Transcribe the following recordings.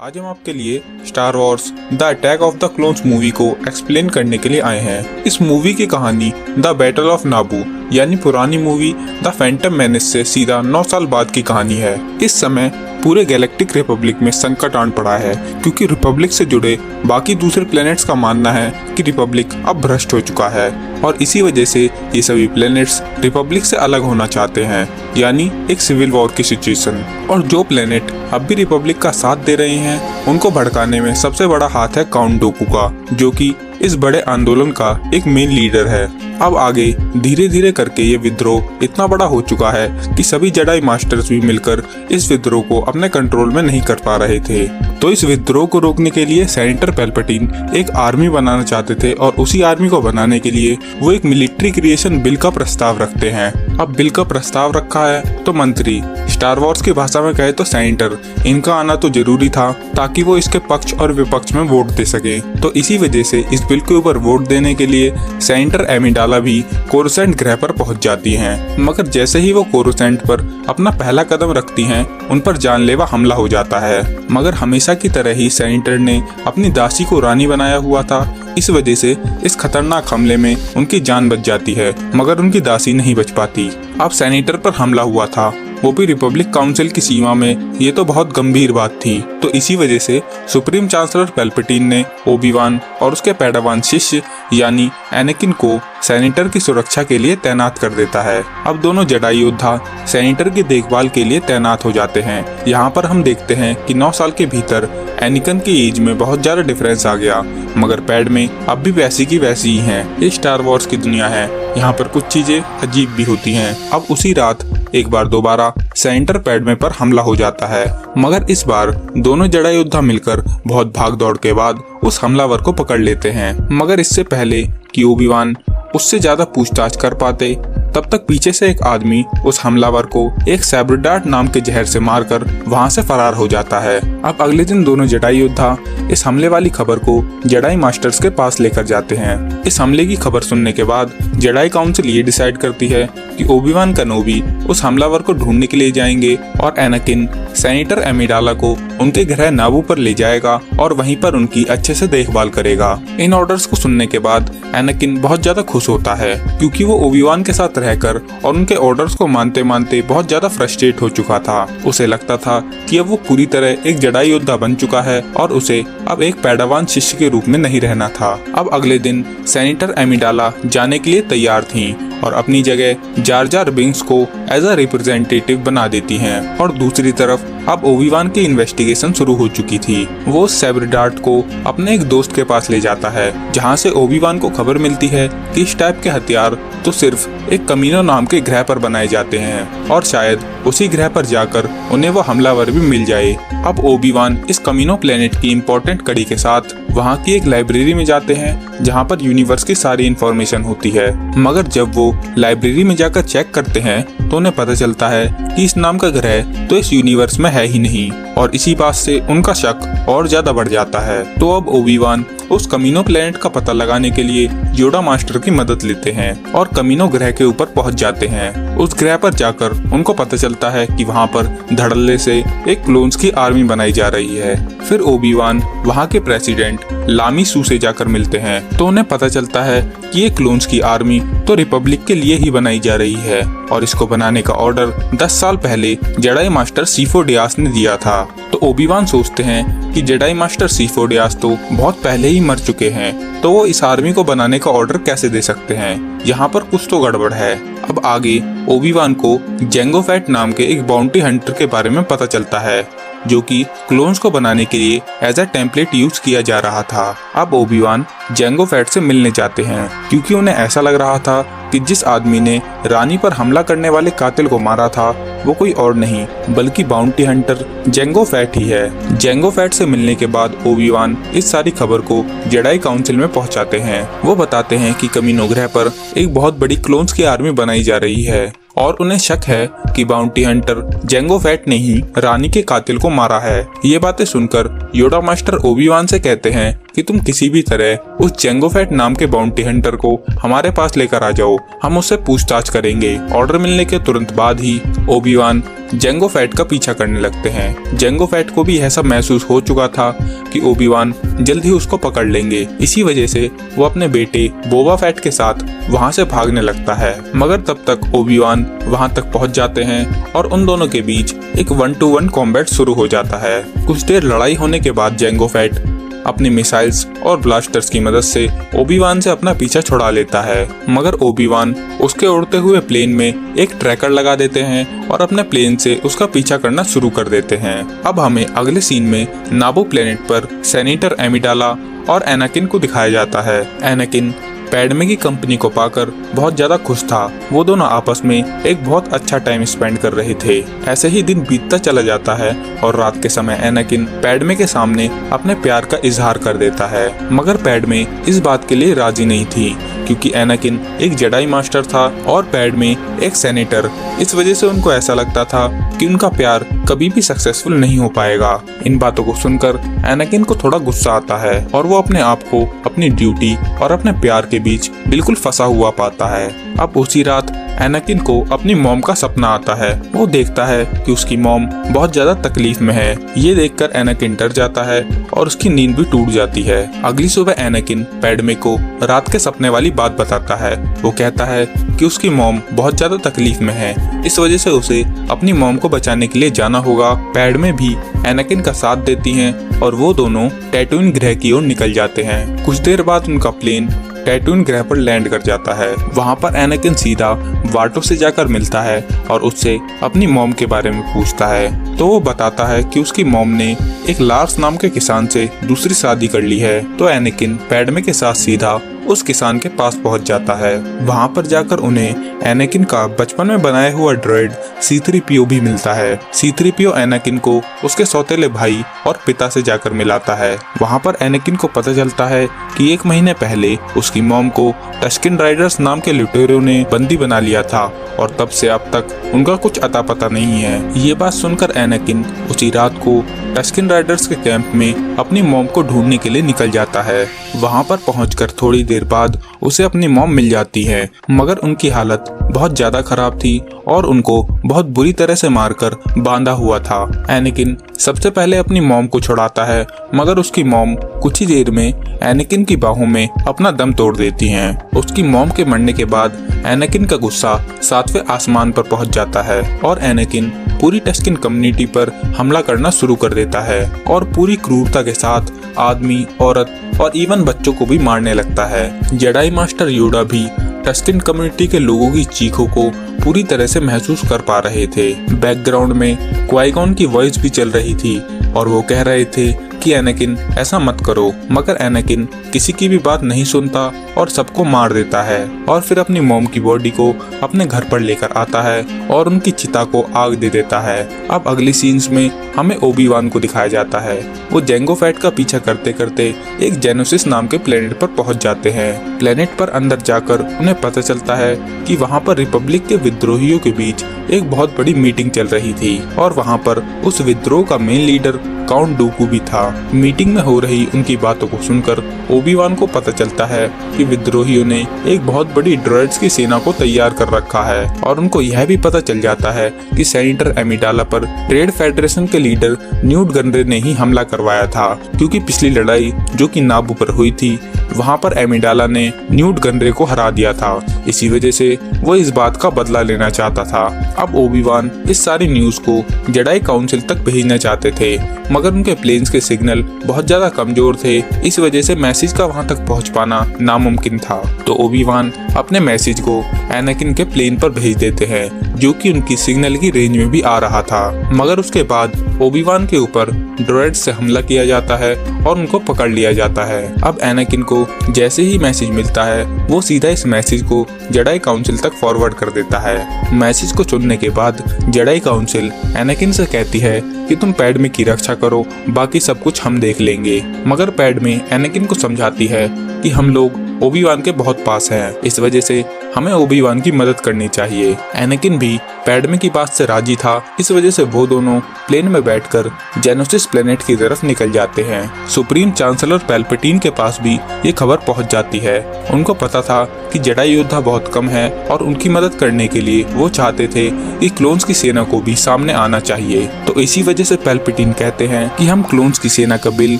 आज हम आपके लिए star Wars the attack of the clones movie को एक्सप्लेन करने के लिए आए हैं। इस मूवी की कहानी द बैटल ऑफ नाबू यानी पुरानी मूवी द फैंटम मेनेस से सीधा 9 साल बाद की कहानी है। इस समय पूरे गैलेक्टिक रिपब्लिक में संकट आन पड़ा है क्योंकि रिपब्लिक से जुड़े बाकी दूसरे प्लैनेट्स का मानना है कि रिपब्लिक अब भ्रष्ट हो चुका है और इसी वजह से ये सभी प्लैनेट्स रिपब्लिक से अलग होना चाहते हैं, यानी एक सिविल वॉर की सिचुएशन। और जो प्लैनेट अब भी रिपब्लिक का साथ दे रहे हैं उनको भड़काने में सबसे बड़ा हाथ है काउंट डोकू का, जो कि इस बड़े आंदोलन का एक मेन लीडर है। अब आगे धीरे धीरे करके ये विद्रोह इतना बड़ा हो चुका है कि सभी जेडाई मास्टर्स भी मिलकर इस विद्रोह को अपने कंट्रोल में नहीं कर पा रहे थे। तो इस विद्रोह को रोकने के लिए सेनेटर पैल्पैटिन एक आर्मी बनाना चाहते थे और उसी आर्मी को बनाने के लिए वो एक मिलिट्री क्रिएशन बिल का प्रस्ताव रखते हैं। अब बिल का प्रस्ताव रखा है तो मंत्री, स्टार वॉर्स की भाषा में कहे तो सेनेटर, इनका आना तो जरूरी था ताकि वो इसके पक्ष और विपक्ष में वोट दे सके। तो इसी वजह से इस बिल के ऊपर वोट देने के लिए सेनेटर एमिडाला भी कोरोसेंट ग्रह पर पहुंच जाती हैं। मगर जैसे ही वो कोरोसेंट पर अपना पहला कदम रखती हैं, उन पर जानलेवा हमला हो जाता है। मगर हमेशा की तरह ही सेनेटर ने अपनी दासी को रानी बनाया हुआ था, इस वजह से इस खतरनाक हमले में उनकी जान बच जाती है, मगर उनकी दासी नहीं बच पाती। अब सेनेटर पर हमला हुआ था, वो भी रिपब्लिक काउंसिल की सीमा में, ये तो बहुत गंभीर बात थी। तो इसी वजह से सुप्रीम चांसलर पैल्पैटिन ने ओबी-वान और उसके पैडावान शिष्य यानी एनाकिन को सेनेटर की सुरक्षा के लिए तैनात कर देता है। अब दोनों जेडाई योद्धा सेनेटर की देखभाल के लिए तैनात हो जाते हैं। यहाँ पर हम देखते हैं कि 9 साल के भीतर एनाकिन की एज में बहुत ज्यादा डिफरेंस आ गया, मगर पैड में अब भी वैसी की वैसी ही हैं। ये स्टार वॉर्स की दुनिया है, यहाँ पर कुछ चीजें अजीब भी होती हैं। अब उसी रात एक बार दोबारा सेनेटर पैड में पर हमला हो जाता है, मगर इस बार दोनों जेडाई योद्धा मिलकर बहुत भाग दौड़ के बाद उस हमलावर को पकड़ लेते हैं। मगर इससे पहले कि ओबी-वान उससे ज्यादा पूछताछ कर पाते, तब तक पीछे से एक आदमी उस हमलावर को एक सैब्रडार्ट नाम के जहर से मारकर वहां से फरार हो जाता है। अब अगले दिन दोनों जेडाई योद्धा इस हमले वाली खबर को जेडाई मास्टर्स के पास लेकर जाते हैं। इस हमले की खबर सुनने के बाद जेडाई काउंसिल ये डिसाइड करती है कि ओबी-वान केनोबी उस हमलावर को ढूंढने के लिए जाएंगे और एनाकिन सेनेटर एमिडाला को उनके ग्रह नाबू पर ले जाएगा और वहीं पर उनकी अच्छे से देखभाल करेगा। इन ऑर्डर्स को सुनने के बाद एनाकिन बहुत ज्यादा खुश होता है क्योंकि वो ओबी-वान के साथ रहकर और उनके ऑर्डर्स को मानते मानते बहुत ज्यादा फ्रस्ट्रेट हो चुका था। उसे लगता था कि अब वो पूरी तरह एक जेडाई योद्धा बन चुका है और उसे अब एक पैडावान शिष्य के रूप में नहीं रहना था। अब अगले दिन सेनेटर एमिडाला जाने के लिए तैयार थी और अपनी जगह जार जार बिंक्स को एज अ रिप्रेजेंटेटिव बना देती हैं। और दूसरी तरफ अब ओबी-वान की इन्वेस्टिगेशन शुरू हो चुकी थी। वो सैब्रडार्ट को अपने एक दोस्त के पास ले जाता है, जहां से ओबी-वान को खबर मिलती है कि इस टाइप के हथियार तो सिर्फ एक कमीनो नाम के ग्रह पर बनाए जाते हैं और शायद उसी ग्रह पर जाकर उन्हें वो हमलावर भी मिल जाए। अब ओबी-वान इस कमीनो प्लेनेट की इम्पोर्टेंट कड़ी के साथ वहाँ की एक लाइब्रेरी में जाते हैं जहाँ पर यूनिवर्स की सारी इन्फॉर्मेशन होती है। मगर जब वो लाइब्रेरी में जाकर चेक करते हैं तो उन्हें पता चलता है कि इस नाम का ग्रह तो इस यूनिवर्स में है ही नहीं, और इसी बात से उनका शक और ज्यादा बढ़ जाता है। तो अब ओबी-वान उस कमीनो प्लेनेट का पता लगाने के लिए योडा मास्टर की मदद लेते हैं और कमीनो ग्रह के ऊपर पहुंच जाते हैं। उस ग्रह पर जाकर उनको पता चलता है कि वहां पर धड़ल्ले से एक क्लोन्स की आर्मी बनाई जा रही है। फिर ओबी-वान वहां के प्रेसिडेंट लामी सू से जाकर मिलते हैं तो उन्हें पता चलता है कि ये क्लोन्स की आर्मी तो रिपब्लिक के लिए ही बनाई जा रही है और इसको बनाने का ऑर्डर 10 साल पहले जेडाई मास्टर सीफो डियास ने दिया था। तो ओबी-वान सोचते हैं कि जेडाई मास्टर सीफो डियास तो बहुत पहले ही मर चुके हैं, तो वो इस आर्मी को बनाने का ऑर्डर कैसे दे सकते हैं, यहाँ पर कुछ तो गड़बड़ है। अब आगे ओबी-वान को जेंगो फैट नाम के एक बाउंटी हंटर के बारे में पता चलता है, जो कि क्लोन्स को बनाने के लिए एज अ टेम्पलेट यूज किया जा रहा था। अब ओबी-वान जेंगो फैट से मिलने जाते हैं क्योंकि उन्हें ऐसा लग रहा था कि जिस आदमी ने रानी पर हमला करने वाले कातिल को मारा था वो कोई और नहीं बल्कि बाउंटी हंटर जेंगो फैट ही है। जेंगो फैट से मिलने के बाद ओबी-वान इस सारी खबर को जेडाई काउंसिल में पहुंचाते हैं। वो बताते हैं कि कमीनो ग्रह पर एक बहुत बड़ी क्लोन्स की आर्मी बनाई जा रही है और उन्हें शक है कि बाउंटी हंटर जेंगो फैट ने ही रानी के कातिल को मारा है। ये बातें सुनकर योडा मास्टर ओबी-वान से कहते हैं कि तुम किसी भी तरह उस जेंगो फैट नाम के बाउंटी हंटर को हमारे पास लेकर आ जाओ, हम उससे पूछताछ करेंगे। ऑर्डर मिलने के तुरंत बाद ही ओबी-वान जेंगो फैट का पीछा करने लगते हैं। जेंगो फैट को भी ऐसा महसूस हो चुका था कि ओबी-वान जल्द ही उसको पकड़ लेंगे। इसी वजह से वो अपने बेटे बोबा फैट के साथ वहां से भागने लगता है, मगर तब तक ओबी-वान वहां तक पहुंच जाते हैं और उन दोनों के बीच एक 1-to-1 कॉम्बैट शुरू हो जाता है। कुछ देर लड़ाई होने के बाद जेंगो फैट अपनी मिसाइल्स और ब्लास्टर्स की मदद से ओबी-वान से अपना पीछा छुड़ा लेता है, मगर ओबी-वान उसके उड़ते हुए प्लेन में एक ट्रैकर लगा देते हैं और अपने प्लेन से उसका पीछा करना शुरू कर देते हैं। अब हमें अगले सीन में नाबू प्लेनेट पर सेनेटर एमिडाला और एनाकिन को दिखाया जाता है। एनाकिन पैडमे की कंपनी को पाकर बहुत ज्यादा खुश था। वो दोनों आपस में एक बहुत अच्छा टाइम स्पेंड कर रहे थे। ऐसे ही दिन बीतता चला जाता है और रात के समय एनाकिन पैडमे के सामने अपने प्यार का इजहार कर देता है, मगर पैडमे इस बात के लिए राजी नहीं थी क्योंकि एनाकिन एक जेडाई मास्टर था और पैडमे एक सेनेटर। इस वजह से उनको ऐसा लगता था कि उनका प्यार कभी भी सक्सेसफुल नहीं हो पाएगा। इन बातों को सुनकर एनाकिन को थोड़ा गुस्सा आता है और वो अपने आप को अपनी ड्यूटी और अपने प्यार के बीच बिल्कुल फंसा हुआ पाता है। अब उसी रात एनाकिन को अपनी मॉम का सपना आता है। वो देखता है कि उसकी मॉम बहुत ज्यादा तकलीफ में है। ये देखकर एनाकिन डर जाता है और उसकी नींद भी टूट जाती है। अगली सुबह एनाकिन पैडमे को रात के सपने वाली बात बताता है। वो कहता है कि उसकी मॉम बहुत ज्यादा तकलीफ में है, इस वजह से उसे अपनी मॉम को बचाने के लिए जाना होगा। पैडमे भी एनाकिन का साथ देती हैं और वो दोनों टैटूइन ग्रह की ओर निकल जाते हैं। कुछ देर बाद उनका प्लेन टैटूइन ग्रह पर लैंड कर जाता है। वहाँ पर एनाकिन सीधा वाटो से जाकर मिलता है और उससे अपनी मॉम के बारे में पूछता है, तो वो बताता है कि उसकी मॉम ने एक लार्स नाम के किसान से दूसरी शादी कर ली है। तो एनाकिन पैडमे के साथ सीधा उस किसान के पास पहुंच जाता है। वहां पर जाकर उन्हें एनाकिन का बचपन में बनाया हुआ ड्रॉइड C-3PO भी मिलता है। C-3PO एनाकिन को उसके सौतेले भाई और पिता से जाकर मिलाता है। वहां पर एनाकिन को पता चलता है कि 1 महीने पहले उसकी मॉम को टस्किन राइडर्स नाम के लुटेरों ने बंदी बना लिया था और तब से अब तक उनका कुछ अता पता नहीं है। ये बात सुनकर एनाकिन उसी रात को टस्किन राइडर्स के कैंप में अपनी मॉम को ढूंढने के लिए निकल जाता है। वहां पर पहुंचकर थोड़ी देर बाद उसे अपनी मॉम मिल जाती है, मगर उनकी हालत बहुत ज्यादा खराब थी और उनको बहुत बुरी तरह से मारकर बांधा हुआ था। एनाकिन सबसे पहले अपनी मॉम को छुड़ाता है, मगर उसकी मॉम कुछ ही देर में एनाकिन की बाहों में अपना दम तोड़ देती हैं। उसकी मॉम के मरने के बाद एनाकिन का गुस्सा 7वें आसमान पर पहुंच जाता है और एनाकिन पूरी टस्किन कम्युनिटी पर हमला करना शुरू कर देता है और पूरी क्रूरता के साथ आदमी, औरत और इवन बच्चों को भी मारने लगता है। जेडाई मास्टर योडा भी टस्किन कम्युनिटी के लोगों की चीखों को पूरी तरह से महसूस कर पा रहे थे। बैकग्राउंड में क्वाई-गॉन की वॉइस भी चल रही थी और वो कह रहे थे कि एनाकिन ऐसा मत करो, मगर एनाकिन किसी की भी बात नहीं सुनता और सबको मार देता है और फिर अपनी मॉम की बॉडी को अपने घर पर लेकर आता है और उनकी चिता को आग दे देता है। अब अगली सीन्स में हमें ओबी-वान को दिखाया जाता है। वो जेंगो फैट का पीछा करते करते एक जेनोसिस नाम के प्लेनेट पर पहुंच जाते हैं। प्लेनेट पर अंदर जाकर उन्हें पता चलता है कि वहां पर रिपब्लिक के विद्रोहियों के बीच एक बहुत बड़ी मीटिंग चल रही थी और वहां पर उस विद्रोह का मेन लीडर काउंट डूकू भी था। मीटिंग में हो रही उनकी बातों को सुनकर ओबी-वान को पता चलता है कि विद्रोहियों ने एक बहुत बड़ी ड्रॉइड्स की सेना को तैयार कर रखा है और उनको यह भी पता चल जाता है कि सेनेटर एमिडाला पर रेड फेडरेशन के लीडर न्यूट गनरे ने ही हमला करवाया था, क्योंकि पिछली लड़ाई जो कि नाबू पर हुई थी वहां पर एमिडाला ने न्यूट गनरे को हरा दिया था। इसी वजह से वो इस बात का बदला लेना चाहता था। अब ओबी-वान इस सारी न्यूज को जेडाई काउंसिल तक भेजना चाहते थे, मगर उनके प्लेन्स के सिग्नल बहुत ज्यादा कमजोर थे। इस वजह से मैसेज का वहां तक पहुंच पाना नामुमकिन था। तो ओबी-वान अपने मैसेज को एनाकिन के प्लेन पर भेज देते हैं, जो कि उनकी सिग्नल की रेंज में भी आ रहा था। मगर उसके बाद ओबी-वान के ऊपर ड्रॉइड से हमला किया जाता है और उनको पकड़ लिया जाता है। अब एनाकिन को जैसे ही मैसेज मिलता है वो सीधा इस मैसेज को जेडाई काउंसिल तक फॉरवर्ड कर देता है। मैसेज को सुनने के बाद जेडाई काउंसिल एनाकिन से कहती है कि तुम पैडमे की रक्षा करो, बाकी सब कुछ हम देख लेंगे। मगर पैडमे एनाकिन को समझाती है कि हम लोग ओबी-वान के बहुत पास हैं, इस वजह से हमें ओबी-वान की मदद करनी चाहिए। एनाकिन भी पैडमे की बात से राजी था। इस वजह से वो दोनों प्लेन में बैठकर जेनोसिस प्लेनेट की तरफ निकल जाते हैं। सुप्रीम चांसलर पैल्पैटिन के पास भी ये खबर पहुंच जाती है। उनको पता था कि जेडाई योद्धा बहुत कम है और उनकी मदद करने के लिए वो चाहते थे कि क्लोन्स की सेना को भी सामने आना चाहिए। तो इसी वजह से पैल्पैटिन कहते हैं कि हम क्लोन्स की सेना का बिल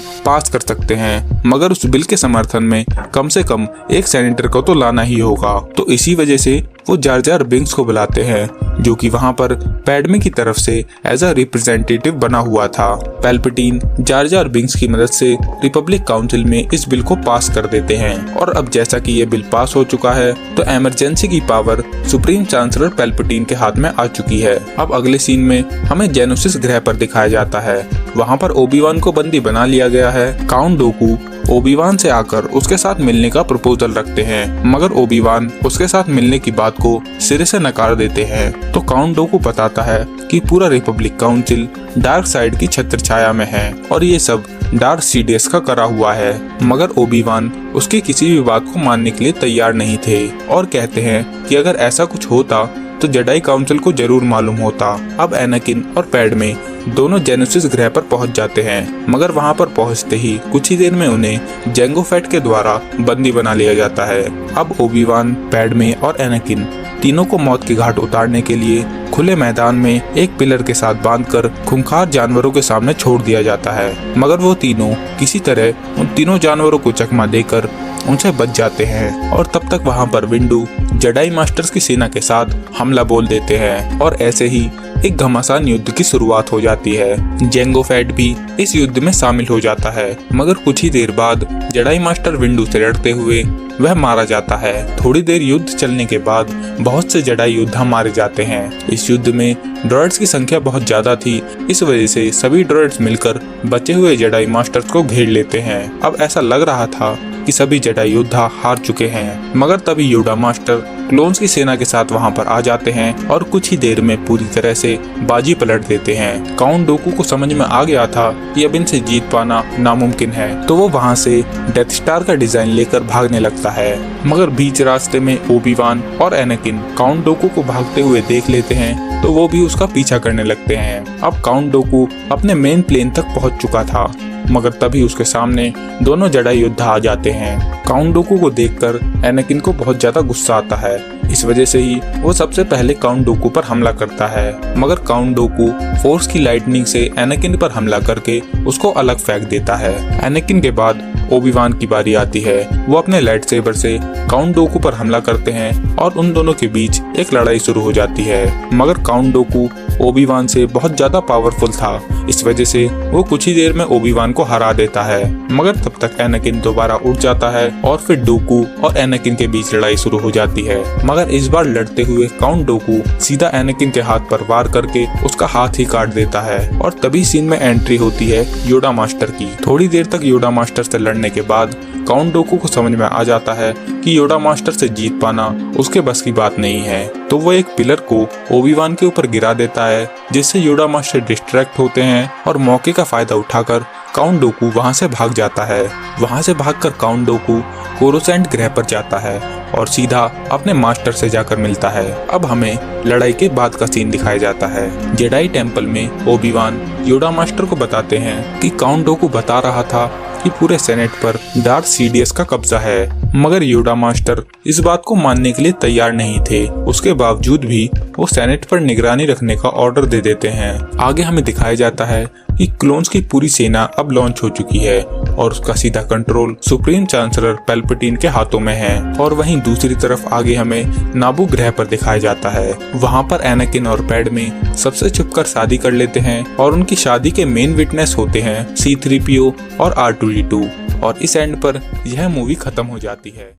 पास कर सकते हैं, मगर उस बिल के समर्थन में कम से कम एक सेनेटर को तो लाना ही होगा। तो इसी वजह से वो जार जार बिंक्स को बुलाते हैं, जो कि वहाँ पर पैडमे की तरफ से एज अ रिप्रेजेंटेटिव बना हुआ था। पैल्पैटिन जार जार बिंक्स की मदद से रिपब्लिक काउंसिल में इस बिल को पास कर देते हैं। और अब जैसा कि ये बिल पास हो चुका है तो इमरजेंसी की पावर सुप्रीम चांसलर पैल्पैटिन के हाथ में आ चुकी है। अब अगले सीन में हमें जेनोसिस ग्रह पर दिखाया जाता है। वहाँ पर ओबी-वान को बंदी बना लिया गया है। काउंट डोकू ओबी-वान से आकर उसके साथ मिलने का प्रपोजल रखते हैं, मगर ओबी-वान उसके साथ मिलने की बात को सिरे से नकार देते हैं। तो काउंट डोकू बताता है कि पूरा रिपब्लिक काउंसिल डार्क साइड की छत्र छाया में है और ये सब डार्थ सीडियस का करा हुआ है। मगर ओबी-वान उसकी किसी भी बात को मानने के लिए तैयार नहीं थे और कहते हैं कि अगर ऐसा कुछ होता तो जेडाई काउंसिल को जरूर मालूम होता। अब एनाकिन और पैडमे दोनों जेनोसिस ग्रह पर पहुंच जाते हैं, मगर वहां पर पहुंचते ही कुछ ही देर में उन्हें जैंगो फैट के द्वारा बंदी बना लिया जाता है। अब ओबी-वान, पैडमे और एनाकिन तीनों को मौत के घाट उतारने के लिए खुले मैदान में एक पिलर के साथ बांधकर खूंखार जानवरों के सामने छोड़ दिया जाता है, मगर वो तीनों किसी तरह उन तीनों जानवरों को चकमा देकर उनसे बच जाते हैं। और तब तक वहां पर विंडू जेडाई मास्टर्स की सेना के साथ हमला बोल देते हैं और ऐसे ही एक घमासान युद्ध की शुरुआत हो जाती है। जैंगो फैट भी इस युद्ध में शामिल हो जाता है, मगर कुछ ही देर बाद जेडाई मास्टर विंडू से लड़ते हुए वह मारा जाता है। थोड़ी देर युद्ध चलने के बाद बहुत से जेडाई योद्धा मारे जाते हैं। इस युद्ध में ड्रॉइड्स की संख्या बहुत ज्यादा थी, इस वजह से सभी ड्रॉइड्स मिलकर बचे हुए जेडाई मास्टर्स को घेर लेते हैं। अब ऐसा लग रहा था कि सभी जेडाई योद्धा हार चुके हैं, मगर तभी योडा मास्टर क्लोन्स की सेना के साथ वहां पर आ जाते हैं और कुछ ही देर में पूरी तरह से बाजी पलट देते हैं। काउंट डोकू को समझ में आ गया था कि अब इनसे जीत पाना नामुमकिन है, तो वो वहां से डेथ स्टार का डिजाइन लेकर भागने लगता है। मगर बीच रास्ते में ओबी-वान और एनाकिन काउंट डोकू को भागते हुए देख लेते हैं, तो वो भी उसका पीछा करने लगते हैं। अब काउंट डोकू अपने मेन प्लेन तक पहुंच चुका था, मगर तभी उसके सामने दोनों जेडाई योद्धा आ जाते हैं। काउंट डोकू को देखकर एनाकिन को बहुत ज्यादा गुस्सा आता है। इस वजह से ही वो सबसे पहले काउंट डोकू पर हमला करता है, मगर काउंट डोकू फोर्स की लाइटनिंग से एनाकिन पर हमला करके उसको अलग फेंक देता है। एनाकिन के बाद ओबी-वान की बारी आती है। वो अपने लाइट सेबर से काउंट डोकू पर हमला करते हैं और उन दोनों के बीच एक लड़ाई शुरू हो जाती है, मगर काउंट डोकू ओबी-वान से बहुत ज्यादा पावरफुल था। इस वजह से वो कुछ ही देर में ओबी-वान को हरा देता है, मगर तब तक एनाकिन दोबारा उठ जाता है और फिर डोकू और एनाकिन के बीच लड़ाई शुरू हो जाती है। मगर इस बार लड़ते हुए काउंट डोकू सीधा एनाकिन के हाथ पर वार करके उसका हाथ ही काट देता है और तभी सीन में एंट्री होती है योडा मास्टर की। थोड़ी देर तक योडा मास्टर से लड़ने के बाद काउंट डोकू को समझ में आ जाता है कि योडा मास्टर से जीत पाना उसके बस की बात नहीं है, तो वो एक पिलर को ओबी-वान के ऊपर गिरा देता है, जिससे योडा मास्टर डिस्ट्रैक्ट होते हैं और मौके का फायदा उठाकर काउंट डोकू वहां से भाग जाता है। वहां से भागकर काउंट डोकू कोरोसेंट ग्रह पर जाता है और सीधा अपने मास्टर से जाकर मिलता है। अब हमें लड़ाई के बाद का सीन दिखाया जाता है। जेडाई टेम्पल में ओबी-वान योडा मास्टर को बताते हैं कि काउंट डोकू बता रहा था कि पूरे सेनेट पर डार्थ सीडियस का कब्जा है, मगर योडा मास्टर इस बात को मानने के लिए तैयार नहीं थे। उसके बावजूद भी वो सेनेट पर निगरानी रखने का ऑर्डर दे देते हैं। आगे हमें दिखाया जाता है कि क्लोन्स की पूरी सेना अब लॉन्च हो चुकी है और उसका सीधा कंट्रोल सुप्रीम चांसलर पैल्पैटिन के हाथों में है। और वहीं दूसरी तरफ आगे हमें नाबू ग्रह पर दिखाया जाता है। वहां पर एनाकिन और पैडमे सबसे छुपकर शादी कर लेते हैं और उनकी शादी के मेन विटनेस होते हैं C-3PO और R2-D2। और इस एंड पर यह मूवी खत्म हो जाती है।